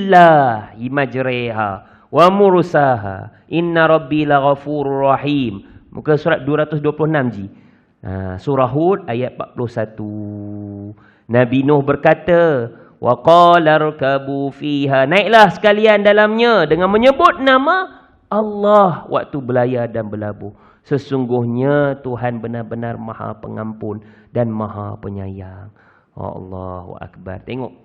Bismillah majriha wa mursaha. Inna rabbi laghafurur rahim. Muka surat 226 ji. Surah Hud ayat 41. Nabi Nuh berkata, wa qala rkabu fiha. Naiklah sekalian dalamnya dengan menyebut nama Allah waktu berlayar dan berlabuh. Sesungguhnya Tuhan benar-benar Maha Pengampun dan Maha Penyayang. Allahu Akbar. Tengok.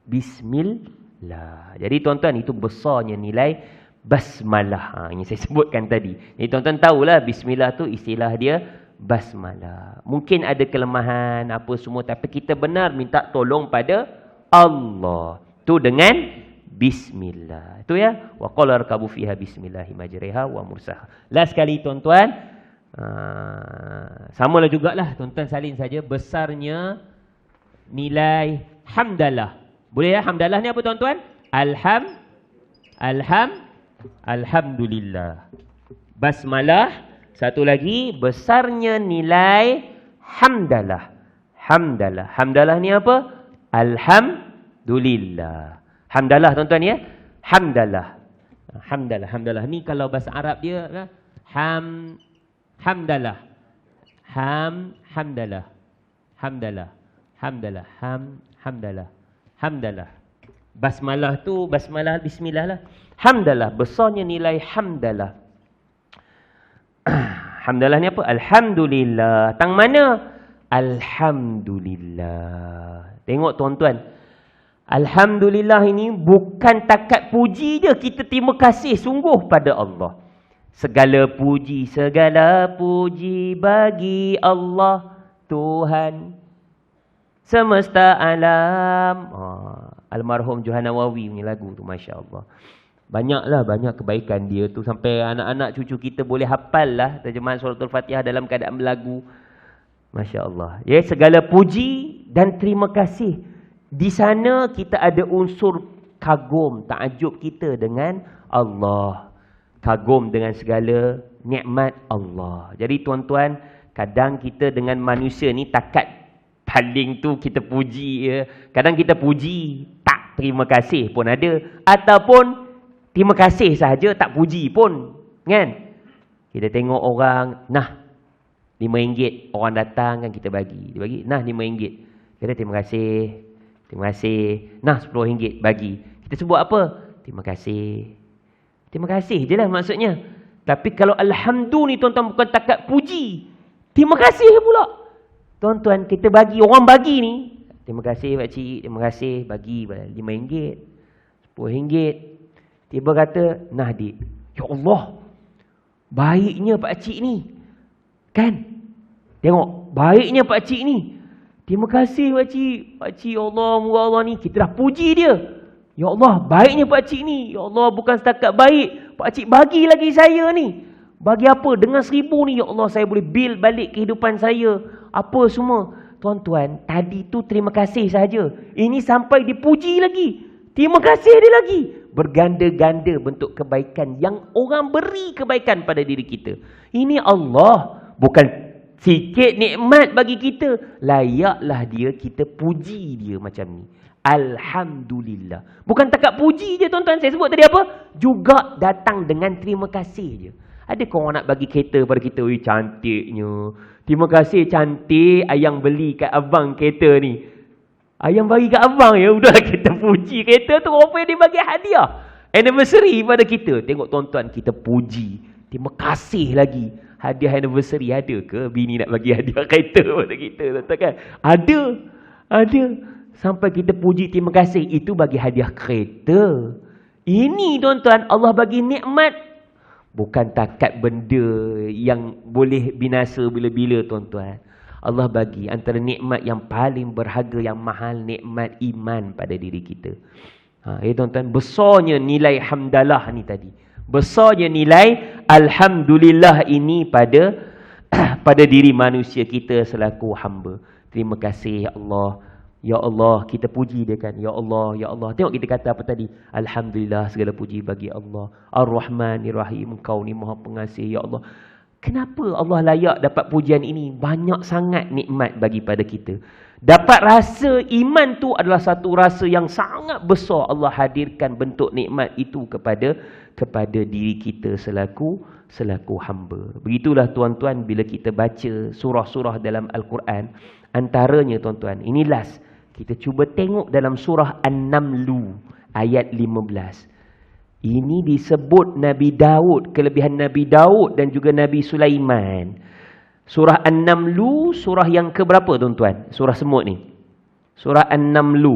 Bismillah. Jadi tuan-tuan, itu besarnya nilai basmalah. Ini saya sebutkan tadi. Jadi tuan-tuan tahulah bismillah tu istilah dia basmalah. Mungkin ada kelemahan apa semua, tapi kita benar minta tolong pada Allah. Tu dengan bismillah. Itu ya. Wa qala rkabu fiha bismillahi majriha wa mursaha. Last sekali tuan-tuan. Samalah jugalah tuan-tuan, salin saja besarnya nilai hamdalah. Boleh ya? Hamdalah ni apa tuan-tuan? Alhamdulillah. Basmalah. Satu lagi, besarnya nilai hamdalah. Hamdalah ni apa? Alhamdulillah. Hamdalah tuan-tuan ya. Hamdalah. Ni kalau bahasa Arab dia hamdalah. Hamdalah. Basmalah tu, basmalah bismillah lah. Hamdalah, besarnya nilai hamdalah. Hamdalah ni apa? Alhamdulillah. Tang mana? Alhamdulillah. Tengok tuan-tuan. Alhamdulillah ini bukan takat puji je. Kita terima kasih sungguh pada Allah. Segala puji bagi Allah Tuhan semesta alam. Almarhum Johan Nawawi punya lagu tu, Masya Allah. Banyak kebaikan dia tu. Sampai anak-anak cucu kita boleh hafal lah terjemahan suratul Fatihah dalam keadaan berlagu. Masya Allah. Ya, segala puji dan terima kasih. Di sana kita ada unsur kagum, takjub kita dengan Allah. Kagum dengan segala nikmat Allah. Jadi tuan-tuan, kadang kita dengan manusia ni takat paling tu kita puji ya. Kadang kita puji, tak terima kasih pun ada. Ataupun terima kasih sahaja, tak puji pun. Kan? Kita tengok orang, nah RM5. Orang datang kan kita bagi. Dia bagi, nah RM5. Kita terima kasih. Terima kasih. Nah RM10 bagi. Kita sebut apa? Terima kasih. Terima kasih je lah maksudnya. Tapi kalau alhamdulillah ni tuan-tuan bukan takat puji. Terima kasih pula. Tuan-tuan, kita bagi, orang bagi ni. Terima kasih pakcik, terima kasih, bagi RM5, RM10. Tiba kata, nah dik, ya Allah, baiknya pakcik ni. Kan? Tengok, baiknya pakcik ni. Terima kasih pakcik. Pakcik, ya Allah, moga Allah ni. Kita dah puji dia. Ya Allah, baiknya pakcik ni. Ya Allah, bukan setakat baik. Pakcik bagi lagi saya ni. Bagi apa? Dengan 1000 ni, ya Allah, saya boleh bil balik kehidupan saya. Apa semua. Tuan-tuan, tadi tu terima kasih saja. Ini sampai dipuji lagi. Terima kasih dia lagi. Berganda-ganda bentuk kebaikan yang orang beri kebaikan pada diri kita. Ini Allah. Bukan sikit nikmat bagi kita. Layaklah dia, kita puji dia macam ni. Alhamdulillah. Bukan takat puji je tuan-tuan. Saya sebut tadi apa? Juga datang dengan terima kasih je. Adakah orang nak bagi kereta pada kita? Ui, cantiknya. Terima kasih cantik ayang beli kat abang kereta ni. Ayang bagi kat abang ya. Udah kita puji kereta tu. Apa dia bagi hadiah? Anniversary pada kita. Tengok tuan-tuan, kita puji. Terima kasih lagi. Hadiah anniversary ada ke? Bini nak bagi hadiah kereta pada kita. Tuan-tuan kan? Ada. Sampai kita puji terima kasih. Itu bagi hadiah kereta. Ini tuan-tuan, Allah bagi nikmat. Bukan takat benda yang boleh binasa bila-bila tuan-tuan. Allah bagi antara nikmat yang paling berharga, yang mahal, nikmat iman pada diri kita. Tuan-tuan, besarnya nilai hamdalah ni tadi. Besarnya nilai alhamdulillah ini pada diri manusia kita selaku hamba. Terima kasih ya Allah. Ya Allah, kita puji dia kan. Ya Allah, ya Allah. Tengok kita kata apa tadi? Alhamdulillah, segala puji bagi Allah. Ar-Rahmanir Rahim, Engkau ni Maha Pengasih, ya Allah. Kenapa Allah layak dapat pujian ini? Banyak sangat nikmat bagi pada kita. Dapat rasa iman tu adalah satu rasa yang sangat besar. Allah hadirkan bentuk nikmat itu kepada diri kita selaku hamba. Begitulah tuan-tuan bila kita baca surah-surah dalam Al-Quran. Antaranya tuan-tuan, ini last. Kita cuba tengok dalam surah An-Naml ayat 15. Ini disebut Nabi Daud, kelebihan Nabi Daud dan juga Nabi Sulaiman. Surah An-Naml, surah yang keberapa tuan-tuan? Surah semut ni. Surah An-Naml.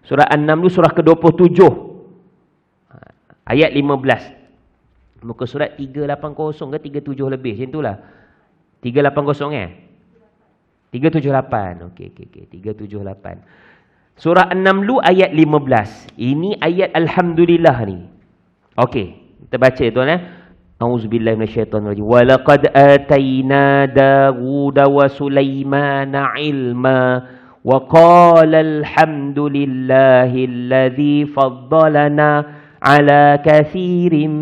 Surah An-Naml surah ke-27. Ayat 15. Muka surat 380 ke 37 lebih, macam itulah. 380 378. Okey. 378. Surah An-Naml ayat 15. Ini ayat Alhamdulillah ni. Okey, kita baca tuan Auzubillahi minasyaitonirrajim. Wa laqad atayna Dawuda wa Sulaimana ilma wa qala alhamdulillahilladzi faddalana ala katsirin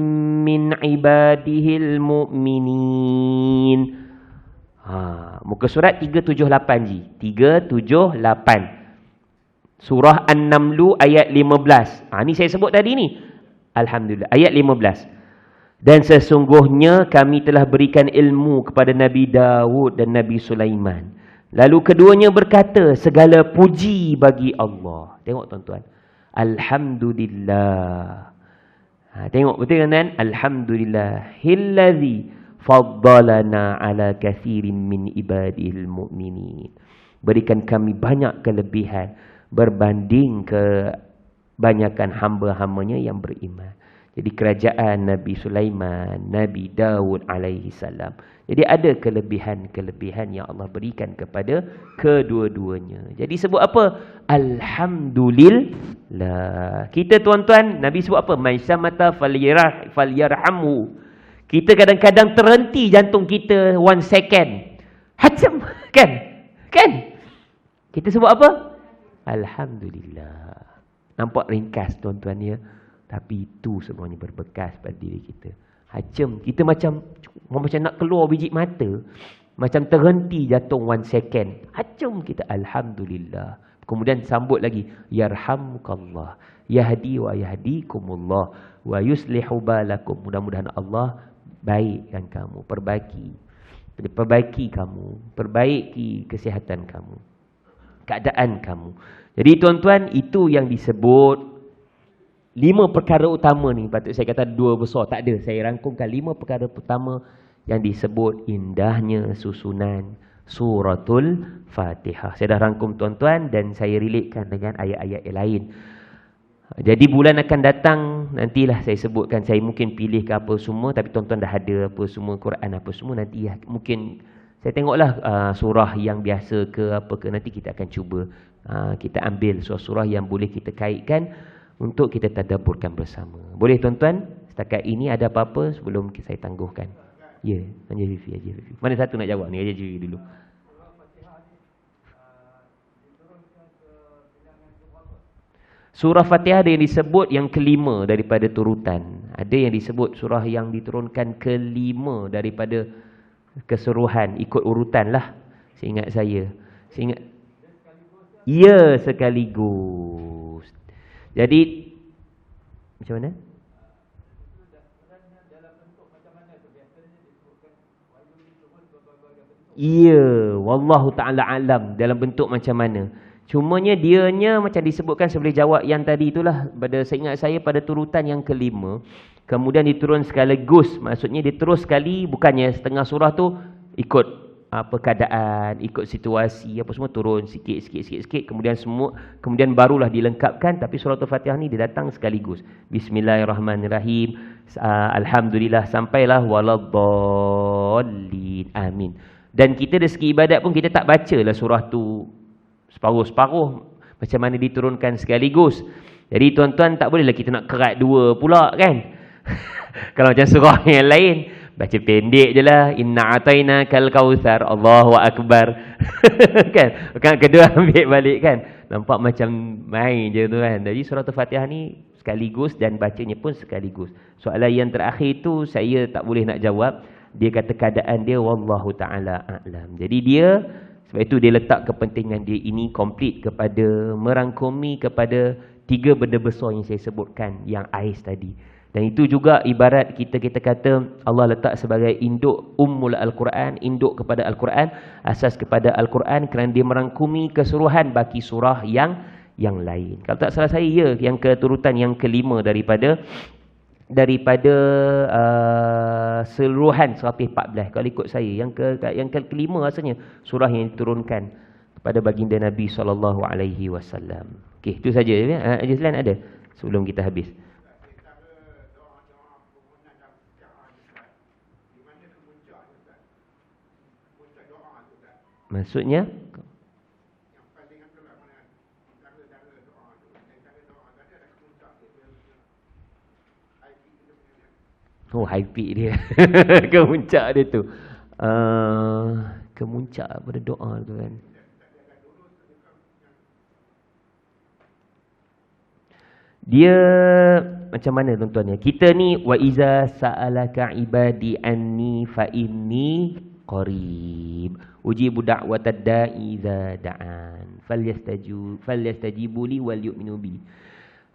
min ibadihil mu'minin. Muka surat 378 ji. 378. Surah An-Naml ayat 15. Ni saya sebut tadi ni. Alhamdulillah. Ayat 15. Dan sesungguhnya kami telah berikan ilmu kepada Nabi Daud dan Nabi Sulaiman. Lalu keduanya berkata, segala puji bagi Allah. Tengok tuan-tuan. Alhamdulillah. Tengok betul kan? Alhamdulillah. Hilladzi faddalana ala kathirin min ibadihil mu'minin. Berikan kami banyak kelebihan berbanding kebanyakan hamba-hambanya yang beriman. Jadi kerajaan Nabi Sulaiman, Nabi Daud alaihi salam. Jadi ada kelebihan-kelebihan yang Allah berikan kepada kedua-duanya. Jadi sebut apa? Alhamdulillah. Kita tuan-tuan, Nabi sebut apa? Maisamata falyarhamhu. Kita kadang-kadang terhenti jantung kita 1 second. Hacam. Kan? Kita sebut apa? Alhamdulillah. Nampak ringkas tuan-tuan ya. Tapi itu semuanya berbekas pada diri kita. Hacam. Kita macam nak keluar biji mata. Macam terhenti jantung 1 second. Hacam kita. Alhamdulillah. Kemudian sambut lagi. Yarhamukallah. Yahdi wa yahdikumullah. Wa yuslihu balakum. Mudah-mudahan Allah baikkan kamu. Perbaiki kamu. Perbaiki kesihatan kamu. Keadaan kamu. Jadi tuan-tuan, itu yang disebut 5 perkara utama ni. Patut saya kata 2 besar. Tak ada. Saya rangkumkan 5 perkara pertama yang disebut indahnya susunan suratul Fatihah. Saya dah rangkum tuan-tuan dan saya relatekan dengan ayat-ayat yang lain. Jadi bulan akan datang, nantilah saya sebutkan. Saya mungkin pilih ke apa semua, tapi tuan-tuan dah ada apa semua, Quran apa semua. Nanti mungkin saya tengoklah surah yang biasa ke apa ke. Nanti kita akan cuba kita ambil surah-surah yang boleh kita kaitkan untuk kita tadabburkan bersama. Boleh tuan-tuan? Setakat ini ada apa-apa sebelum saya tangguhkan? Ya, Haji Fifi. Mana satu nak jawab ni? Haji Fifi dulu. Surah Fatihah ada yang disebut yang kelima daripada turutan. Ada yang disebut surah yang diturunkan kelima daripada keseluruhan. Ikut urutan lah. Seingat saya. Ya, sekaligus. Jadi macam mana? Ya, wallahu ta'ala alam dalam bentuk macam mana. Cumanya dianya macam disebutkan sebelum jawab yang tadi itulah, pada seingat saya pada turutan yang kelima. Kemudian diturun sekaligus, maksudnya dia terus sekali, bukannya setengah surah tu ikut apa keadaan, ikut situasi apa semua turun sikit, kemudian barulah dilengkapkan. Tapi surah Al-Fatihah ni dia datang sekaligus. Bismillahirrahmanirrahim. Alhamdulillah sampailah waladdallin. Amin. Dan kita dari segi ibadat pun kita tak bacalah surah tu separuh-separuh, macam mana diturunkan sekaligus. Jadi tuan-tuan tak bolehlah kita nak kerat dua pula kan. Kalau macam surah yang lain baca pendek je lah. Inna atainakal kautsar. Allahu akbar. Kan? Kedua ambil balik kan. Nampak macam main je tu kan. Jadi surah Al-Fatihah ni sekaligus dan bacanya pun sekaligus. Soalan yang terakhir tu saya tak boleh nak jawab. Dia kata keadaan dia wallahu ta'ala a'lam. Jadi dia, sebab itu dia letak kepentingan dia ini komplit kepada merangkumi kepada 3 benda besar yang saya sebutkan, yang ais tadi. Dan itu juga ibarat kita kata Allah letak sebagai induk ummul Al-Quran, induk kepada Al-Quran, asas kepada Al-Quran kerana dia merangkumi keseluruhan baki surah yang lain. Kalau tak salah saya, ya, yang keturutan yang kelima daripada seluruhan 114. Kalau ikut saya, yang kelima rasanya surah yang diturunkan kepada baginda Nabi SAW. Okey, itu saja. Ajlan ada sebelum kita habis. Maksudnya high peak dia. Kemuncak dia tu. Kemuncak pada doa tu kan. Dia macam mana tuan-tuan ya? Kita ni wa iza sa'alaka ibadi anni fa inni qarib. Ujibu da'watad da'i idza da'an. Falyastajibu li wal yu'minu bi.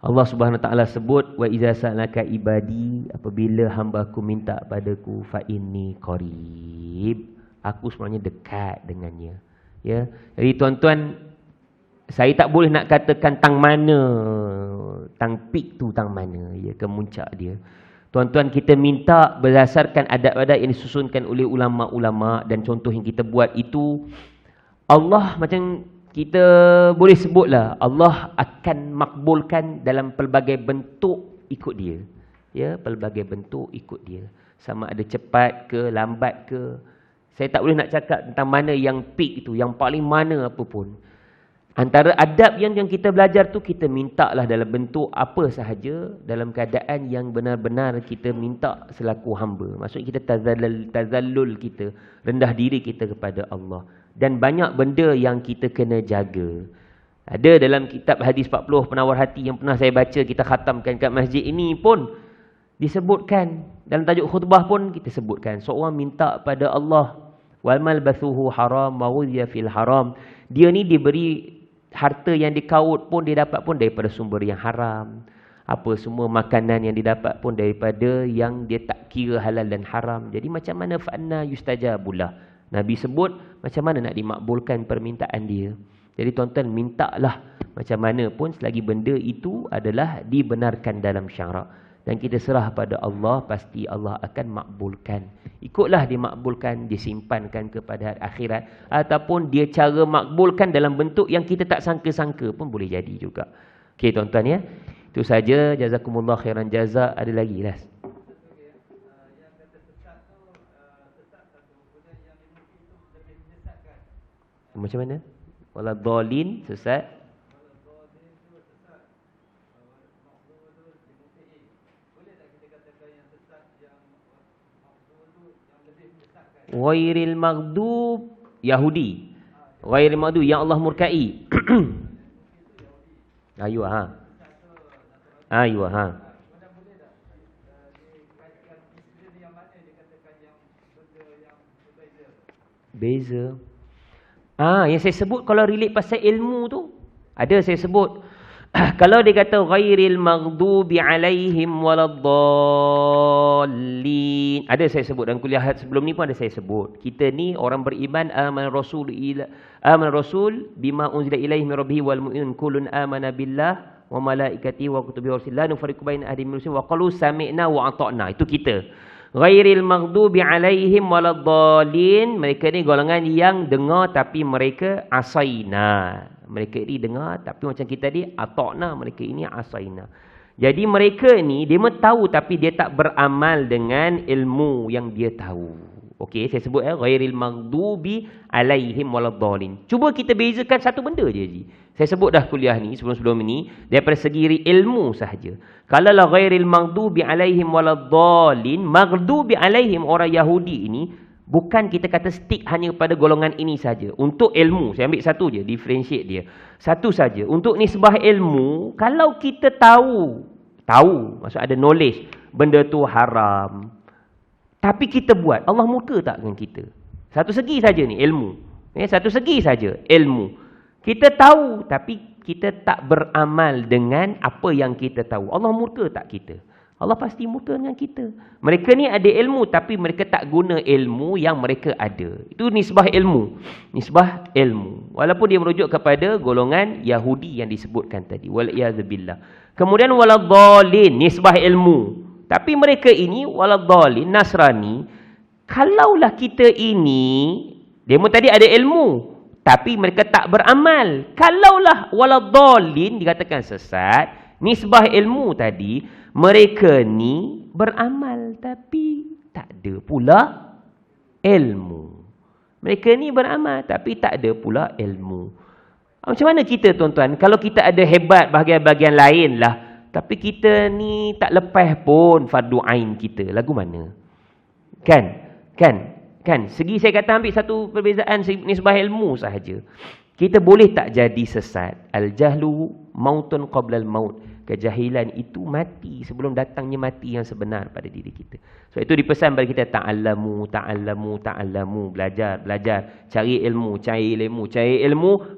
Allah Subhanahu Wa Taala sebut wa iza sa'alaka ibadi, apabila hamba-Ku minta padaku fa inni qarib. Aku sebenarnya dekat dengannya. Ya. Jadi tuan-tuan, saya tak boleh nak katakan tang mana, tang peak tu tang mana, ya, kemuncak dia. Tuan-tuan, kita minta berdasarkan adab-adab yang disusunkan oleh ulama-ulama, dan contoh yang kita buat itu, Allah macam kita boleh sebutlah, Allah akan makbulkan dalam pelbagai bentuk ikut dia. Ya, pelbagai bentuk ikut dia. Sama ada cepat ke, lambat ke. Saya tak boleh nak cakap tentang mana yang peak itu, yang paling mana apa pun. Antara adab yang kita belajar tu, kita minta lah dalam bentuk apa sahaja, dalam keadaan yang benar-benar kita minta selaku hamba. Maksudnya kita tazallul kita, rendah diri kita kepada Allah. Dan banyak benda yang kita kena jaga. Ada dalam kitab hadis 40 penawar hati yang pernah saya baca, kita khatamkan kat masjid ini pun disebutkan. Dalam tajuk khutbah pun kita sebutkan. Seorang minta pada Allah, wal malbathuhu haram wa ghudhiya fil haram. Dia ni diberi harta yang dikaut pun, dia dapat pun daripada sumber yang haram. Apa semua makanan yang didapat pun daripada yang dia tak kira halal dan haram. Jadi macam mana fa'anna yustajabulah. Nabi sebut macam mana nak dimakbulkan permintaan dia. Jadi tuan-tuan, mintalah macam mana pun selagi benda itu adalah dibenarkan dalam syarak. Dan kita serah pada Allah, pasti Allah akan makbulkan. Ikutlah dimakbulkan, disimpankan kepada akhirat. Ataupun dia cara makbulkan dalam bentuk yang kita tak sangka-sangka pun boleh jadi juga. Okey tuan-tuan ya. Itu saja. Jazakumullah khairan jaza. Ada lagi lah. Macam mana? Wala dhalin, sesat. Ghairil maghdub, Yahudi. Ghairil maghdub, yang Allah murkai. Ayuh ha. Ayuh ha. Beza. Yang saya sebut kalau relate pasal ilmu tu, ada saya sebut. Kalau dia kata ghairil maghdubi alaihim waladdallin, ada saya sebut dalam kuliah sebelum ni pun ada saya sebut. Kita ni orang beriman, amana rasul bima unzila ilaihi min rabbih wal mu'minun kullun amana billah wa malaikatihi wa kutubihi wa rusulihi la nufarriqu baina ahadin min rusulihi wa qalu sami'na wa ata'na. Itu kita. Ghairil maghdubi alaihim waladdallin, mereka ni golongan yang dengar tapi mereka asaina. Mereka ini dengar tapi macam kita ni ata'na, mereka ini asaina. Jadi mereka ni dia tahu tapi dia tak beramal dengan ilmu yang dia tahu. Okey, saya sebut ghairil maghdubi alaihim waladdallin. Cuba kita bezakan satu benda je Ji. Saya sebut dah kuliah ni sebelum-sebelum ini daripada segi ilmu sahaja. Kalau la ghairil maghdubi alaihim waladdallin, maghdubi alaihim orang Yahudi ini bukan kita kata stick hanya pada golongan ini saja. Untuk ilmu, saya ambil satu je, differentiate dia. Satu saja. Untuk nisbah ilmu, kalau kita tahu, maksud ada knowledge, benda tu haram. Tapi kita buat. Allah murka tak dengan kita? Satu segi saja ni ilmu. Satu segi saja ilmu. Kita tahu tapi kita tak beramal dengan apa yang kita tahu. Allah murka tak kita? Allah pasti murka dengan kita. Mereka ni ada ilmu tapi mereka tak guna ilmu yang mereka ada. Itu nisbah ilmu. Nisbah ilmu. Walaupun dia merujuk kepada golongan Yahudi yang disebutkan tadi. Wal'iyazubillah. Kemudian waladhdallin, nisbah ilmu. Tapi mereka ini waladhdallin, Nasrani, kalaulah kita ini, demo tadi ada ilmu tapi mereka tak beramal. Kalaulah waladhdallin dikatakan sesat, nisbah ilmu tadi, mereka ni beramal tapi tak ada pula ilmu. Mereka ni beramal tapi tak ada pula ilmu. Macam mana kita tuan-tuan? Kalau kita ada hebat bahagian-bahagian lain lah, tapi kita ni tak lepas pun fardu ain kita. Lagu mana? Kan? Segi saya kata ambil satu perbezaan nisbah ilmu sahaja. Kita boleh tak jadi sesat. Al-jahlu mautun qabla al-maut. Kejahilan itu mati sebelum datangnya mati yang sebenar pada diri kita. So itu dipesan pada kita, ta'allamu. Belajar. Cari ilmu.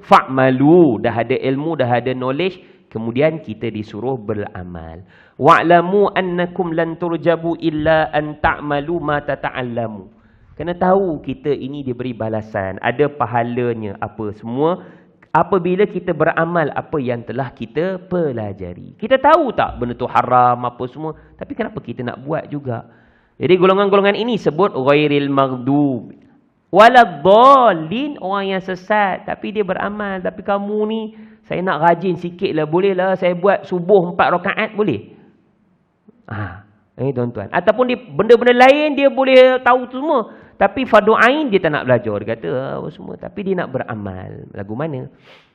Fa'malu. Dah ada ilmu, dah ada knowledge. Kemudian kita disuruh beramal. Wa'lamu annakum lan turjabu illa an ta'malu ma tata'allamu. Kena tahu kita ini diberi balasan. Ada pahalanya apa semua. Apabila kita beramal apa yang telah kita pelajari. Kita tahu tak benda tu haram apa semua. Tapi kenapa kita nak buat juga? Jadi golongan-golongan ini sebut ghairil maghdub waladhdallin, orang yang sesat. Tapi dia beramal. Tapi kamu ni, saya nak rajin sikit lah. Boleh lah saya buat subuh 4 rakaat boleh? Tuan-tuan. Ataupun dia benda-benda lain dia boleh tahu tu semua. Tapi fardu ain dia tak nak belajar. Dia kata semua. Tapi dia nak beramal. Lagu mana?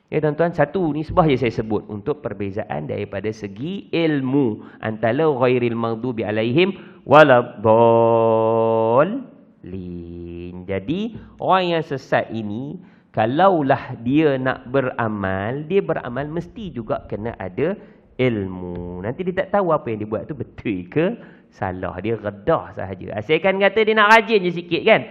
Ya tuan-tuan, satu nisbah je saya sebut. Untuk perbezaan daripada segi ilmu. Antara ghairil maghdubi alaihim waladhdallin. Jadi orang yang sesat ini, kalaulah dia nak beramal, dia beramal mesti juga kena ada ilmu. Nanti dia tak tahu apa yang dia buat tu betul ke salah. Dia redah sahaja. Asalkan kata dia nak rajin je sikit kan.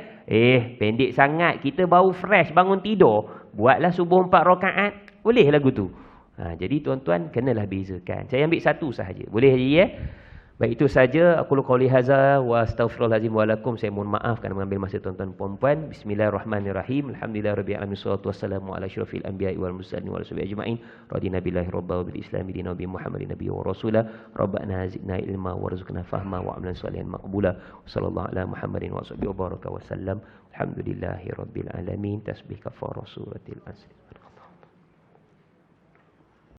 Pendek sangat. Kita baru fresh bangun tidur. Buatlah subuh 4 rakaat. Boleh lagu tu. Jadi tuan-tuan kenalah bezakan. Saya ambil satu sahaja. Boleh ya? Baik, itu saja. Aku qauli hadza wa astaghfirullahalazim wa lakum. Saya mohon maaf kerana mengambil masa tuan-tuan puan-puan. Bismillahirrahmanirrahim. Alhamdulillahirabbil alamin. Wassalatu wassalamu ala asyrafil anbiya'i wal mursalin wa alihi ajma'in. Radina billahi rabbil bil islami dinan nabi Muhammadin nabiyyi wa rasula. Rabbana zidna ilma warzuqna fahma wa amalan salihan maqbula. Sallallahu ala Muhammadin wa sahbihi wa baraka wa sallam. Alhamdulillahirabbil alamin. Tasbih kafarah suratil asr.